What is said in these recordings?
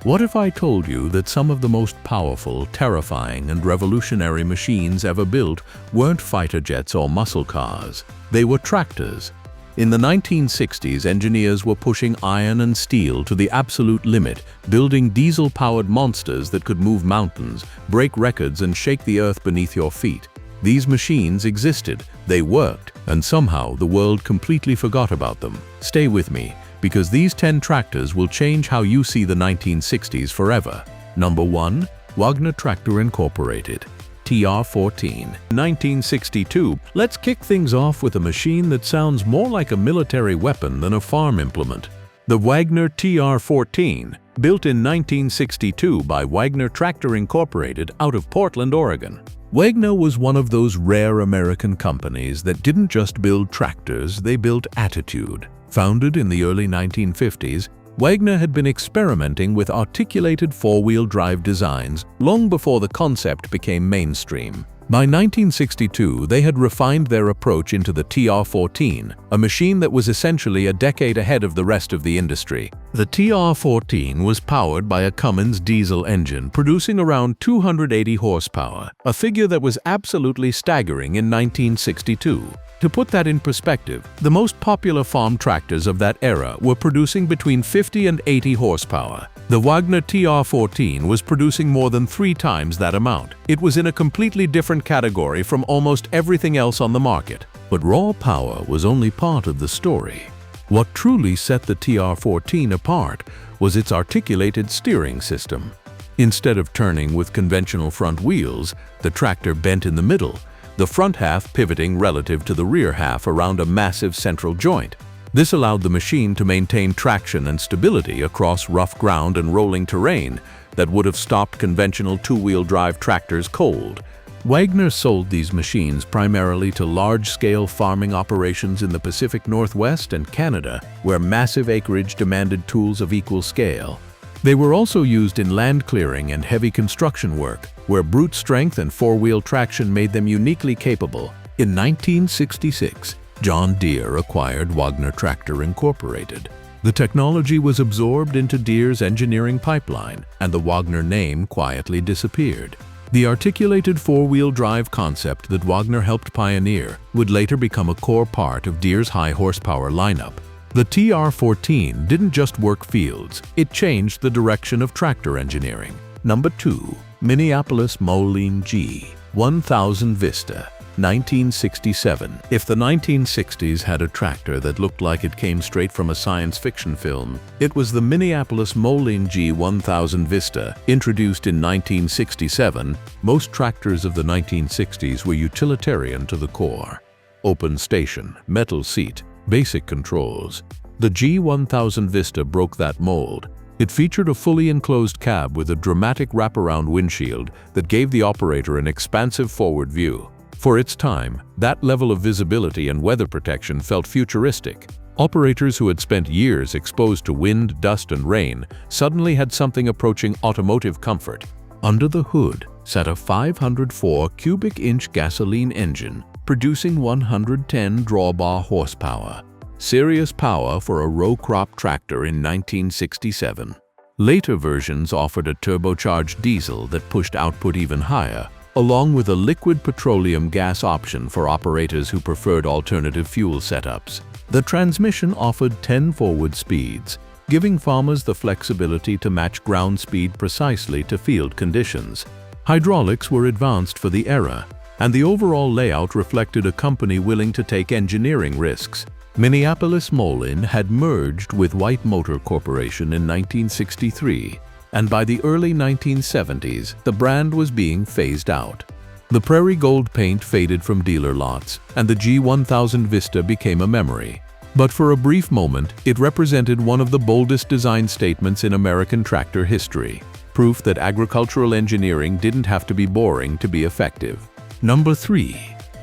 What if I told you that some of the most powerful, terrifying, and revolutionary machines ever built weren't fighter jets or muscle cars? They were tractors. In the 1960s, engineers were pushing iron and steel to the absolute limit, building diesel-powered monsters that could move mountains, break records, and shake the earth beneath your feet. These machines existed, they worked, and somehow the world completely forgot about them. Stay with me, because these 10 tractors will change how you see the 1960s forever. Number 1. Wagner Tractor Incorporated. TR14. 1962. Let's kick things off with a machine that sounds more like a military weapon than a farm implement. The Wagner TR14, built in 1962 by Wagner Tractor Incorporated out of Portland, Oregon. Wagner was one of those rare American companies that didn't just build tractors, they built attitude. Founded in the early 1950s, Wagner had been experimenting with articulated four-wheel drive designs long before the concept became mainstream. By 1962, they had refined their approach into the TR14, a machine that was essentially a decade ahead of the rest of the industry. The TR14 was powered by a Cummins diesel engine, producing around 280 horsepower, a figure that was absolutely staggering in 1962. To put that in perspective, the most popular farm tractors of that era were producing between 50 and 80 horsepower. The Wagner TR14 was producing more than 3 times that amount. It was in a completely different category from almost everything else on the market. But raw power was only part of the story. What truly set the TR14 apart was its articulated steering system. Instead of turning with conventional front wheels, the tractor bent in the middle, the front half pivoting relative to the rear half around a massive central joint. This allowed the machine to maintain traction and stability across rough ground and rolling terrain that would have stopped conventional two-wheel drive tractors cold. Wagner sold these machines primarily to large-scale farming operations in the Pacific Northwest and Canada, where massive acreage demanded tools of equal scale. They were also used in land clearing and heavy construction work, where brute strength and four-wheel traction made them uniquely capable. In 1966, John Deere acquired Wagner Tractor Incorporated. The technology was absorbed into Deere's engineering pipeline, and the Wagner name quietly disappeared. The articulated four-wheel drive concept that Wagner helped pioneer would later become a core part of Deere's high-horsepower lineup. The TR14 didn't just work fields, it changed the direction of tractor engineering. Number 2. Minneapolis Moline G1000 Vista. 1967. If the 1960s had a tractor that looked like it came straight from a science fiction film, it was the Minneapolis Moline G1000 Vista. Introduced in 1967, most tractors of the 1960s were utilitarian to the core. Open station, metal seat, basic controls. The G1000 Vista broke that mold. It featured a fully enclosed cab with a dramatic wraparound windshield that gave the operator an expansive forward view. For its time, that level of visibility and weather protection felt futuristic. Operators who had spent years exposed to wind, dust, and rain suddenly had something approaching automotive comfort. Under the hood sat a 504 cubic inch gasoline engine, producing 110 drawbar horsepower. Serious power for a row crop tractor in 1967. Later versions offered a turbocharged diesel that pushed output even higher, along with a liquid petroleum gas option for operators who preferred alternative fuel setups. The transmission offered 10 forward speeds, giving farmers the flexibility to match ground speed precisely to field conditions. Hydraulics were advanced for the era, and the overall layout reflected a company willing to take engineering risks. Minneapolis Moline had merged with White Motor Corporation in 1963, and by the early 1970s, the brand was being phased out. The prairie gold paint faded from dealer lots, and the G1000 Vista became a memory. But for a brief moment, it represented one of the boldest design statements in American tractor history. Proof that agricultural engineering didn't have to be boring to be effective. Number 3.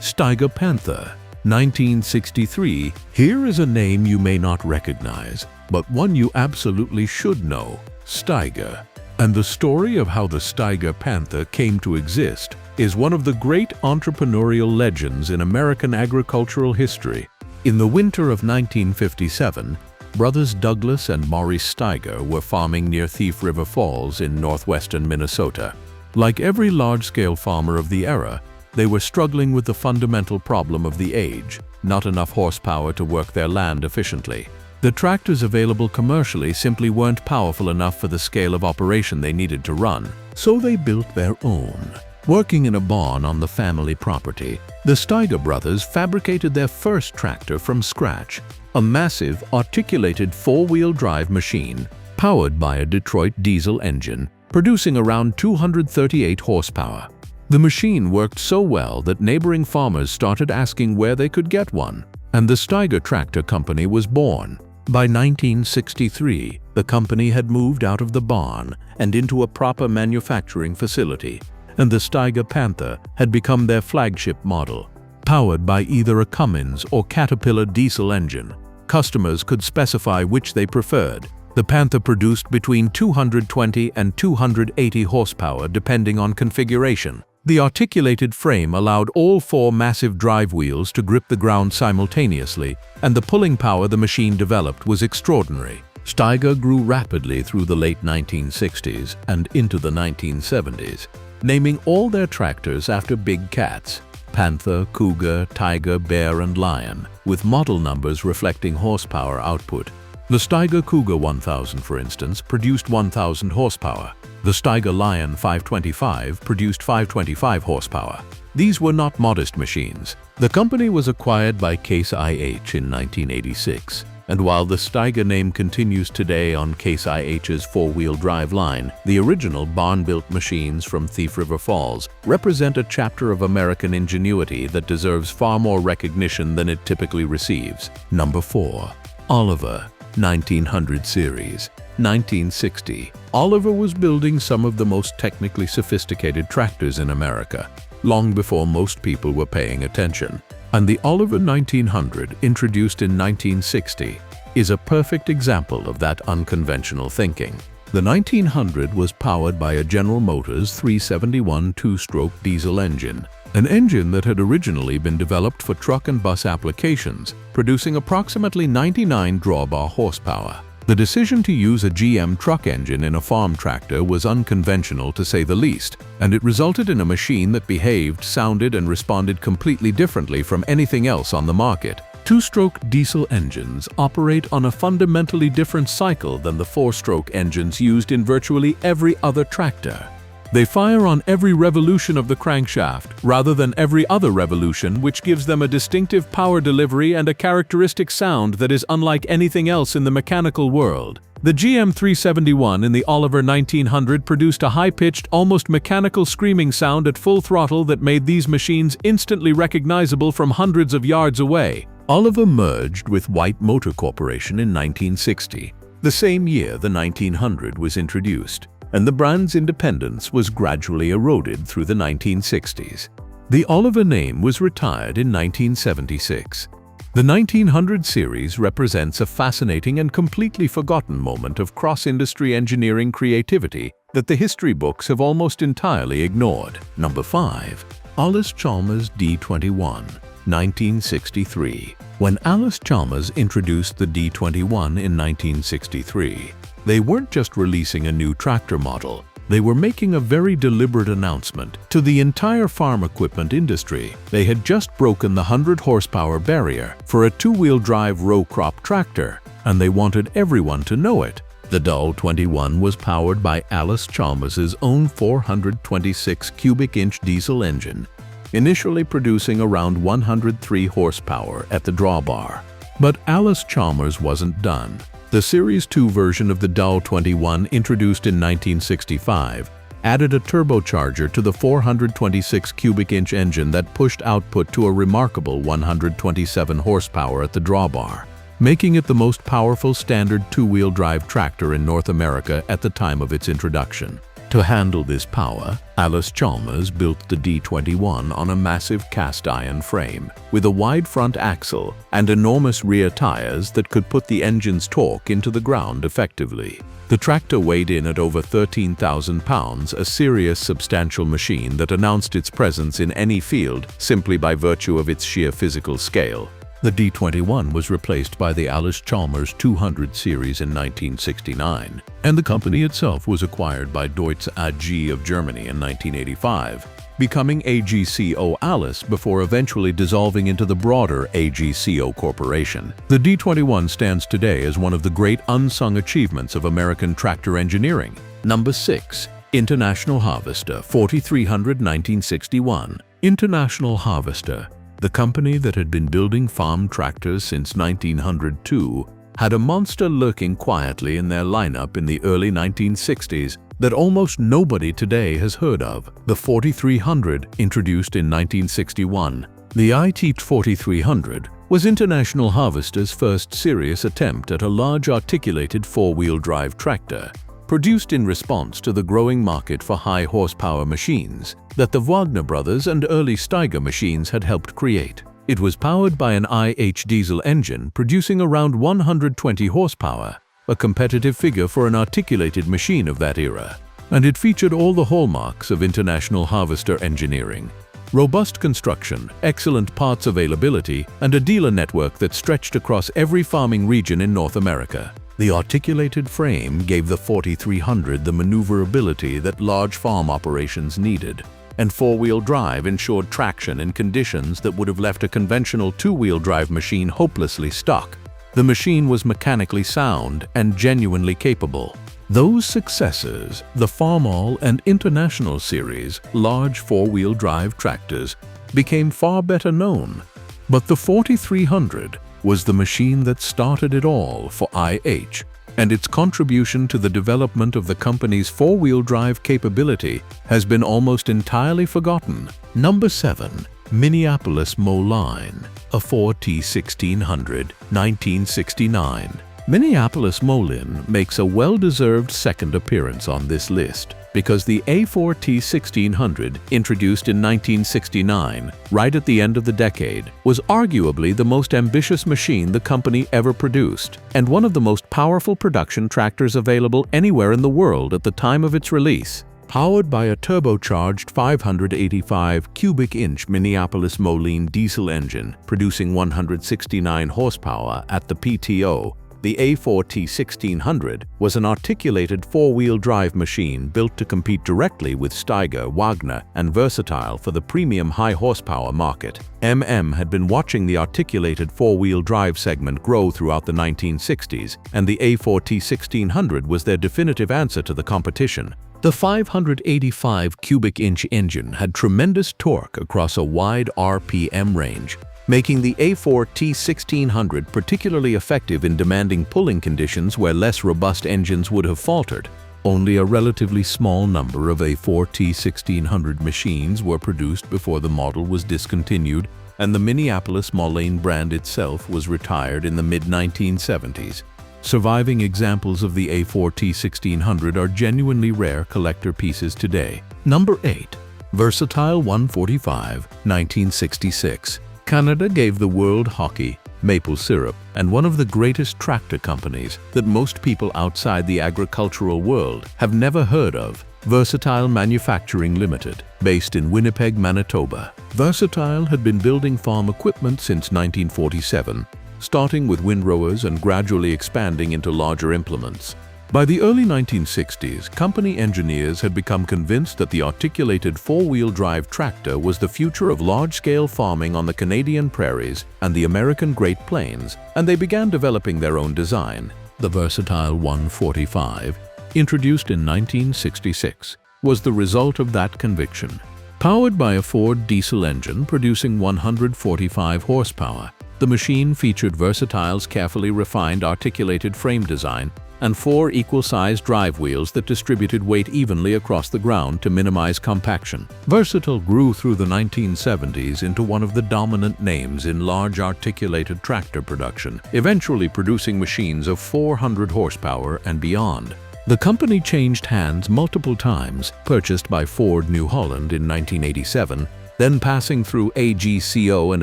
Steiger Panther. 1963. Here is a name you may not recognize, but one you absolutely should know. Steiger. And the story of how the Steiger Panther came to exist is one of the great entrepreneurial legends in American agricultural history. In the winter of 1957, Brothers Douglas and Maurice Steiger were farming near Thief River Falls in northwestern Minnesota. Like every large-scale farmer of the era, they were struggling with the fundamental problem of the age: not enough horsepower to work their land efficiently. The tractors available commercially simply weren't powerful enough for the scale of operation they needed to run, so they built their own. Working in a barn on the family property, the Steiger brothers fabricated their first tractor from scratch, a massive, articulated four-wheel drive machine powered by a Detroit diesel engine, producing around 238 horsepower. The machine worked so well that neighboring farmers started asking where they could get one, and the Steiger Tractor Company was born. By 1963, the company had moved out of the barn and into a proper manufacturing facility, and the Steiger Panther had become their flagship model. Powered by either a Cummins or Caterpillar diesel engine, customers could specify which they preferred. The Panther produced between 220 and 280 horsepower depending on configuration. The articulated frame allowed all four massive drive wheels to grip the ground simultaneously, and the pulling power the machine developed was extraordinary. Steiger grew rapidly through the late 1960s and into the 1970s, naming all their tractors after big cats: Panther, Cougar, Tiger, Bear, and Lion, with model numbers reflecting horsepower output. The Steiger Cougar 1000, for instance, produced 1000 horsepower. The Steiger Lion 525 produced 525 horsepower. These were not modest machines. The company was acquired by Case IH in 1986, and while the Steiger name continues today on Case IH's four-wheel drive line, the original barn-built machines from Thief River Falls represent a chapter of American ingenuity that deserves far more recognition than it typically receives. Number 4. Oliver 1900 Series. 1960. Oliver was building some of the most technically sophisticated tractors in America, long before most people were paying attention. And the Oliver 1900, introduced in 1960, is a perfect example of that unconventional thinking. The 1900 was powered by a General Motors 371 two-stroke diesel engine, an engine that had originally been developed for truck and bus applications, producing approximately 99 drawbar horsepower. The decision to use a GM truck engine in a farm tractor was unconventional, to say the least, and it resulted in a machine that behaved, sounded, and responded completely differently from anything else on the market. Two-stroke diesel engines operate on a fundamentally different cycle than the four-stroke engines used in virtually every other tractor. They fire on every revolution of the crankshaft, rather than every other revolution, which gives them a distinctive power delivery and a characteristic sound that is unlike anything else in the mechanical world. The GM 371 in the Oliver 1900 produced a high-pitched, almost mechanical screaming sound at full throttle that made these machines instantly recognizable from hundreds of yards away. Oliver merged with White Motor Corporation in 1960, the same year the 1900 was introduced, and the brand's independence was gradually eroded through the 1960s. The Oliver name was retired in 1976. The 1900 series represents a fascinating and completely forgotten moment of cross-industry engineering creativity that the history books have almost entirely ignored. Number 5. Allis-Chalmers D21. 1963. When Allis-Chalmers introduced the D21 in 1963, they weren't just releasing a new tractor model, they were making a very deliberate announcement to the entire farm equipment industry. They had just broken the 100 horsepower barrier for a two-wheel drive row crop tractor, and they wanted everyone to know it. The Doe 21 was powered by Allis-Chalmers' own 426 cubic inch diesel engine, initially producing around 103 horsepower at the drawbar. But Allis-Chalmers wasn't done. The Series 2 version of the Doe 21, introduced in 1965, added a turbocharger to the 426 cubic inch engine that pushed output to a remarkable 127 horsepower at the drawbar, making it the most powerful standard two-wheel drive tractor in North America at the time of its introduction. To handle this power, Allis-Chalmers built the D21 on a massive cast-iron frame, with a wide front axle and enormous rear tires that could put the engine's torque into the ground effectively. The tractor weighed in at over 13,000 pounds, a serious, substantial machine that announced its presence in any field simply by virtue of its sheer physical scale. The D21 was replaced by the Allis-Chalmers 200 series in 1969, and the company itself was acquired by Deutsche AG of Germany in 1985, becoming AGCO Allis before eventually dissolving into the broader AGCO Corporation. The D21 stands today as one of the great unsung achievements of American tractor engineering. Number 6. International Harvester 4300 1961. International Harvester, the company that had been building farm tractors since 1902, had a monster lurking quietly in their lineup in the early 1960s that almost nobody today has heard of. The 4300, introduced in 1961. The IT 4300 was International Harvester's first serious attempt at a large articulated four-wheel drive tractor, produced in response to the growing market for high-horsepower machines that the Wagner brothers and early Steiger machines had helped create. It was powered by an IH diesel engine producing around 120 horsepower, a competitive figure for an articulated machine of that era, and it featured all the hallmarks of International Harvester engineering: robust construction, excellent parts availability, and a dealer network that stretched across every farming region in North America. The articulated frame gave the 4300 the maneuverability that large farm operations needed, and four-wheel drive ensured traction in conditions that would have left a conventional two-wheel drive machine hopelessly stuck. The machine was mechanically sound and genuinely capable. Those successors, the Farmall and International Series large four-wheel drive tractors, became far better known. But the 4300 was the machine that started it all for IH, and its contribution to the development of the company's four-wheel drive capability has been almost entirely forgotten. Number 7. Minneapolis Moline, a 4T1600, 1969. Minneapolis Moline makes a well-deserved second appearance on this list because the A4T1600, introduced in 1969, right at the end of the decade, was arguably the most ambitious machine the company ever produced, and one of the most powerful production tractors available anywhere in the world at the time of its release. Powered by a turbocharged 585 cubic inch Minneapolis Moline diesel engine producing 169 horsepower at the PTO, the A4T1600 was an articulated four-wheel drive machine built to compete directly with Steiger, Wagner, and Versatile for the premium high-horsepower market. had been watching the articulated four-wheel drive segment grow throughout the 1960s, and the A4T1600 was their definitive answer to the competition. The 585 cubic inch engine had tremendous torque across a wide RPM range, making the A4T1600 particularly effective in demanding pulling conditions where less robust engines would have faltered. Only a relatively small number of A4T1600 machines were produced before the model was discontinued, and the Minneapolis Moline brand itself was retired in the mid-1970s. Surviving examples of the A4T1600 are genuinely rare collector pieces today. Number 8. Versatile 145, 1966. Canada gave the world hockey, maple syrup, and one of the greatest tractor companies that most people outside the agricultural world have never heard of, Versatile Manufacturing Limited, based in Winnipeg, Manitoba. Versatile had been building farm equipment since 1947, starting with windrowers and gradually expanding into larger implements. By the early 1960s, company engineers had become convinced that the articulated four-wheel drive tractor was the future of large-scale farming on the Canadian prairies and the American Great Plains, and they began developing their own design. The Versatile 145, introduced in 1966, was the result of that conviction. Powered by a Ford diesel engine producing 145 horsepower, the machine featured Versatile's carefully refined articulated frame design and 4 equal-sized drive wheels that distributed weight evenly across the ground to minimize compaction. Versatile grew through the 1970s into one of the dominant names in large articulated tractor production, eventually producing machines of 400 horsepower and beyond. The company changed hands multiple times, purchased by Ford New Holland in 1987, then passing through AGCO and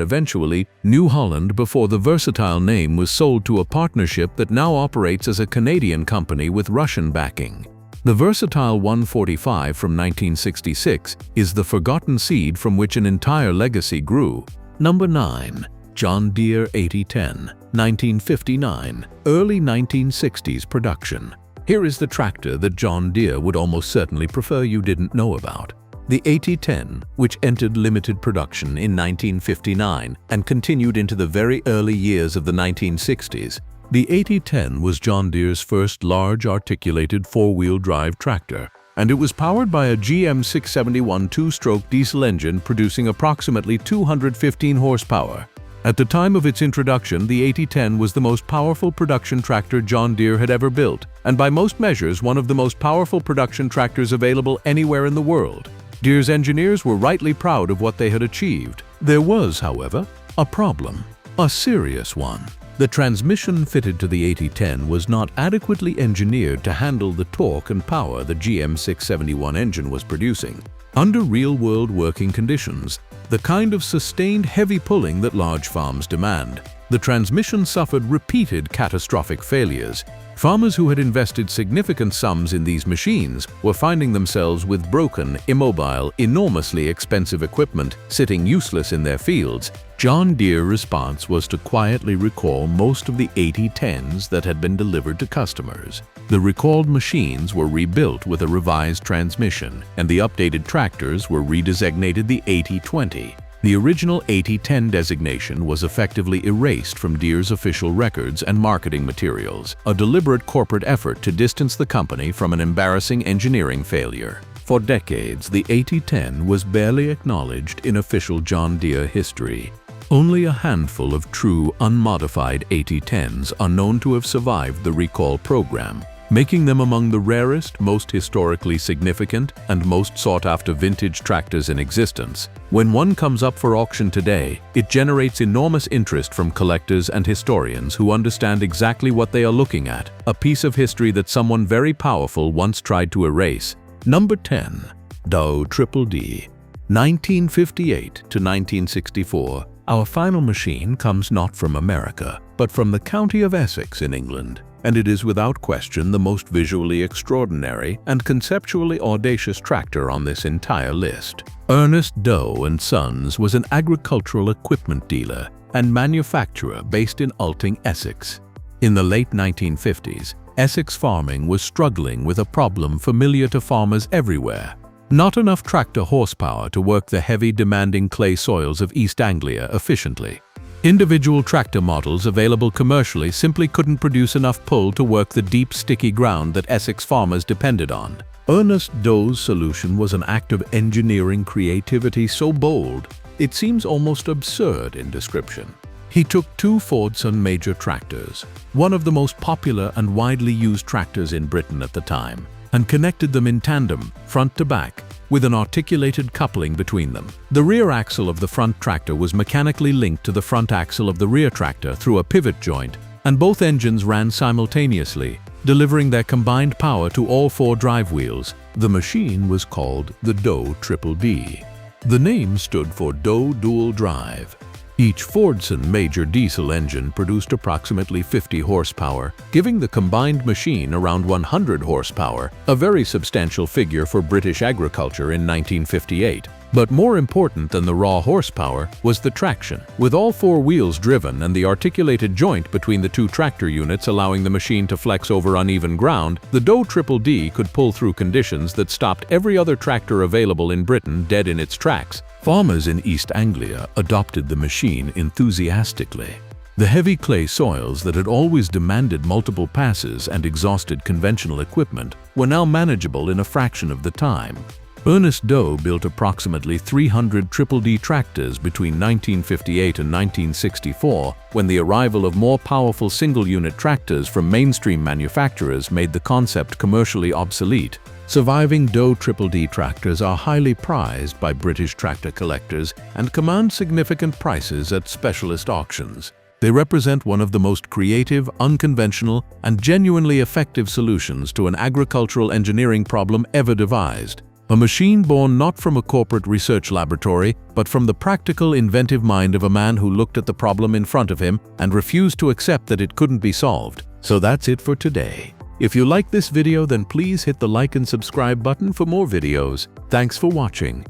eventually New Holland before the Versatile name was sold to a partnership that now operates as a Canadian company with Russian backing. The Versatile 145 from 1966 is the forgotten seed from which an entire legacy grew. Number 9. John Deere 8010, 1959, early 1960s production. Here is the tractor that John Deere would almost certainly prefer you didn't know about. The 8010, which entered limited production in 1959 and continued into the very early years of the 1960s. The 8010 was John Deere's first large articulated four-wheel drive tractor, and it was powered by a GM 671 two-stroke diesel engine producing approximately 215 horsepower. At the time of its introduction, the 8010 was the most powerful production tractor John Deere had ever built, and by most measures one of the most powerful production tractors available anywhere in the world. Deere's engineers were rightly proud of what they had achieved. There was, however, a problem, a serious one. The transmission fitted to the 8010 was not adequately engineered to handle the torque and power the GM 671 engine was producing. Under real-world working conditions, the kind of sustained heavy pulling that large farms demand, the transmission suffered repeated catastrophic failures. Farmers who had invested significant sums in these machines were finding themselves with broken, immobile, enormously expensive equipment sitting useless in their fields. John Deere's response was to quietly recall most of the 8010s that had been delivered to customers. The recalled machines were rebuilt with a revised transmission, and the updated tractors were redesignated the 8020. The original 8010 designation was effectively erased from Deere's official records and marketing materials, a deliberate corporate effort to distance the company from an embarrassing engineering failure. For decades, the 8010 was barely acknowledged in official John Deere history. Only a handful of true, unmodified 8010s are known to have survived the recall program, making them among the rarest, most historically significant, and most sought-after vintage tractors in existence. When one comes up for auction today, it generates enormous interest from collectors and historians who understand exactly what they are looking at, a piece of history that someone very powerful once tried to erase. Number 10. Doe Triple-D, 1958 to 1964. Our final machine comes not from America, but from the county of Essex in England, and it is without question the most visually extraordinary and conceptually audacious tractor on this entire list. Ernest Doe & Sons was an agricultural equipment dealer and manufacturer based in Alting, Essex. In the late 1950s, Essex farming was struggling with a problem familiar to farmers everywhere: not enough tractor horsepower to work the heavy, demanding clay soils of East Anglia efficiently. Individual tractor models available commercially simply couldn't produce enough pull to work the deep, sticky ground that Essex farmers depended on. Ernest Doe's solution was an act of engineering creativity so bold, it seems almost absurd in description. He took two Fordson major tractors, one of the most popular and widely used tractors in Britain at the time, and connected them in tandem, front to back, with an articulated coupling between them. The rear axle of the front tractor was mechanically linked to the front axle of the rear tractor through a pivot joint, and both engines ran simultaneously, delivering their combined power to all four drive wheels. The machine was called the Doe Triple-D. The name stood for Doe Dual Drive. Each Fordson major diesel engine produced approximately 50 horsepower, giving the combined machine around 100 horsepower, a very substantial figure for British agriculture in 1958. But more important than the raw horsepower was the traction. With all four wheels driven and the articulated joint between the two tractor units allowing the machine to flex over uneven ground, the Doe Triple-D could pull through conditions that stopped every other tractor available in Britain dead in its tracks. Farmers in East Anglia adopted the machine enthusiastically. The heavy clay soils that had always demanded multiple passes and exhausted conventional equipment were now manageable in a fraction of the time. Ernest Doe built approximately 300 Triple-D tractors between 1958 and 1964, when the arrival of more powerful single-unit tractors from mainstream manufacturers made the concept commercially obsolete. Surviving Doe Triple-D tractors are highly prized by British tractor collectors and command significant prices at specialist auctions. They represent one of the most creative, unconventional, and genuinely effective solutions to an agricultural engineering problem ever devised. A machine born not from a corporate research laboratory, but from the practical, inventive mind of a man who looked at the problem in front of him and refused to accept that it couldn't be solved. So that's it for today. If you like this video, then please hit the like and subscribe button for more videos. Thanks for watching.